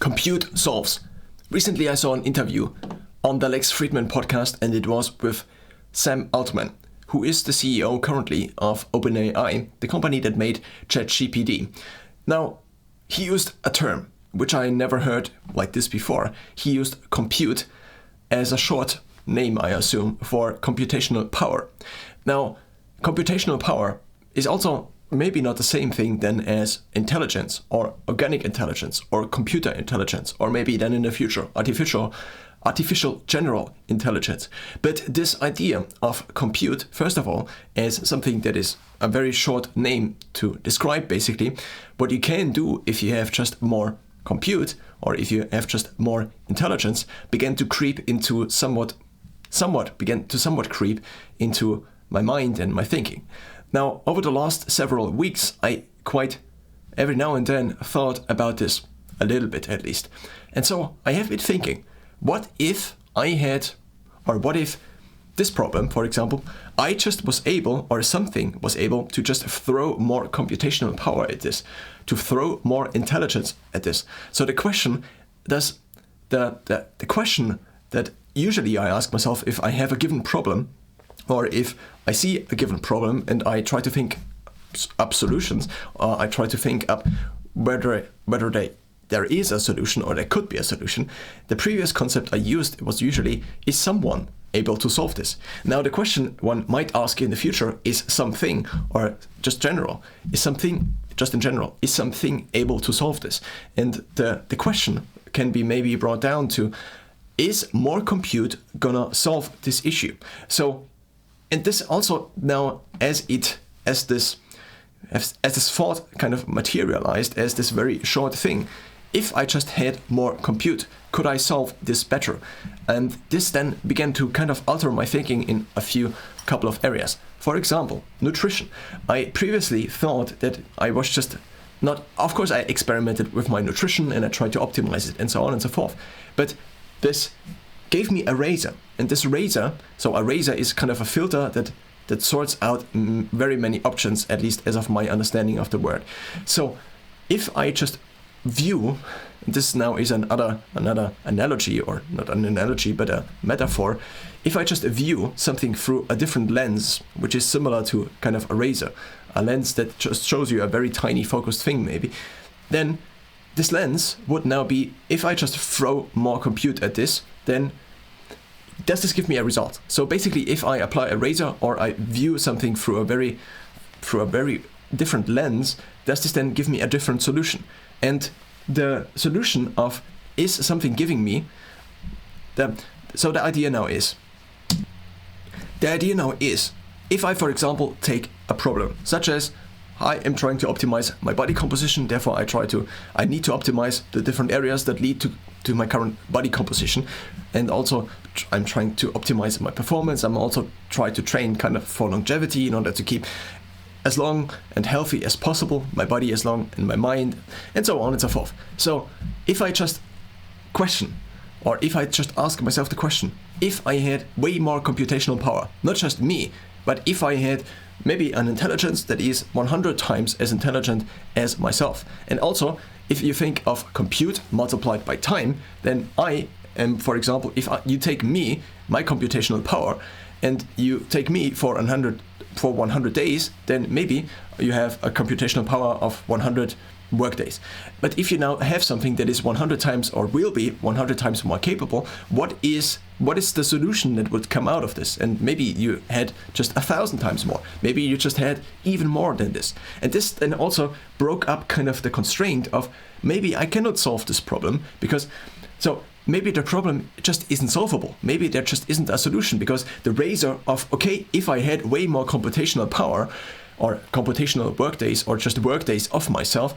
Compute solves. Recently I saw an interview on the Lex Fridman podcast, and it was with Sam Altman, who is the CEO currently of OpenAI, the company that made ChatGPT. Now, he used a term which I never heard like this before. He used compute as a short name, I assume, for computational power. Now, computational power is also maybe not the same thing then as intelligence or organic intelligence or computer intelligence, or maybe then in the future artificial general intelligence. But this idea of compute, first of all, as something that is a very short name to describe basically what you can do if you have just more compute, or if you have just more intelligence, began to creep into somewhat creep into my mind and my thinking. Now, over the last several weeks, I quite every now and then thought about this, a little bit at least. And so I have been thinking, what if this problem, for example, I just was able, or something was able to just throw more computational power at this, to throw more intelligence at this. So the question the question that usually I ask myself if I have a given problem, or if I see a given problem and I try to think up solutions, or I try to think up whether there is a solution or there could be a solution, the previous concept I used was usually, is someone able to solve this? Now the question one might ask in the future is something, or just general, is something able to solve this? And the question can be maybe brought down to, is more compute gonna solve this issue? So, and this also now, as this thought kind of materialized as this very short thing, if I just had more compute, could I solve this better? And this then began to kind of alter my thinking in couple of areas. For example, nutrition. I previously thought that I was just not, of course I experimented with my nutrition and I tried to optimize it and so on and so forth. But this gave me a razor, and this razor, so a razor is kind of a filter that sorts out very many options, at least as of my understanding of the word. So if I just view, this now is another analogy, or not an analogy but a metaphor, if I just view something through a different lens, which is similar to kind of a razor, a lens that just shows you a very tiny focused thing maybe, then this lens would now be, if I just throw more compute at this, then does this give me a result? So basically, if I apply a razor or I view something through a very different lens, does this then give me a different solution? And the solution of, is something giving me, the idea now is, if I, for example, take a problem, such as I am trying to optimize my body composition, therefore I need to optimize the different areas that lead to my current body composition, and also I'm trying to optimize my performance. I'm also trying to train kind of for longevity in order to keep as long and healthy as possible, my body as long and my mind, and so on and so forth. So if I just question, or if I just ask myself the question, if I had way more computational power, not just me, but if I had maybe an intelligence that is 100 times as intelligent as myself. And also, if you think of compute multiplied by time, then I am, for example, if you take me, my computational power, and you take me for 100 days, then maybe you have a computational power of 100 workdays. But if you now have something that is 100 times, or will be 100 times more capable, what is the solution that would come out of this? And maybe you had just 1,000 times more. Maybe you just had even more than this. And this then also broke up kind of the constraint of, maybe I cannot solve this problem because, so maybe the problem just isn't solvable. Maybe there just isn't a solution, because the razor of, okay, if I had way more computational power, or computational workdays, or just workdays of myself,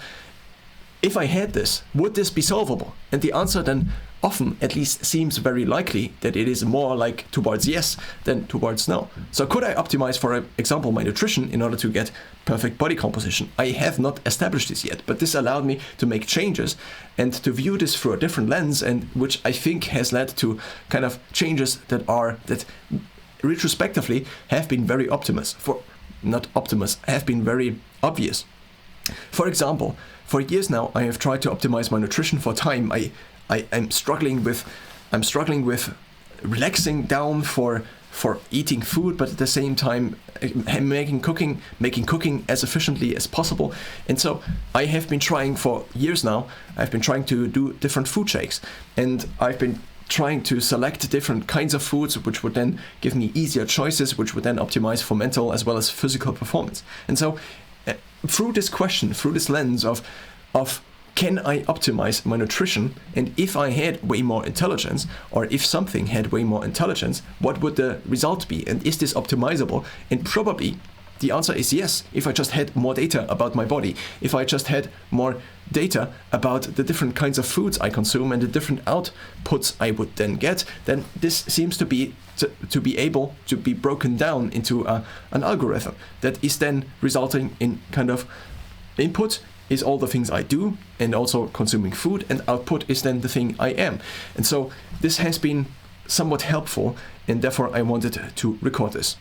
if I had this, would this be solvable? And the answer then often at least seems very likely that it is more like towards yes than towards no. So could I optimize, for example, my nutrition in order to get perfect body composition? I have not established this yet, but this allowed me to make changes and to view this through a different lens, and which I think has led to kind of changes that retrospectively have been have been very obvious. For example, for years now, I have tried to optimize my nutrition for time. I'm struggling with relaxing down for eating food, but at the same time making cooking as efficiently as possible. And so I have been trying for years now. I've been trying to do different food shakes, and I've been trying to select different kinds of foods, which would then give me easier choices, which would then optimize for mental as well as physical performance. And so through this question, through this lens of can I optimize my nutrition, and if I had way more intelligence, or if something had way more intelligence, what would the result be? And is this optimizable? And probably the answer is yes. If I just had more data about my body, if I just had more data about the different kinds of foods I consume and the different outputs I would then get, then this seems to be able to be broken down into an algorithm that is then resulting in kind of input is all the things I do and also consuming food, and output is then the thing I am. And so this has been somewhat helpful, and therefore I wanted to record this.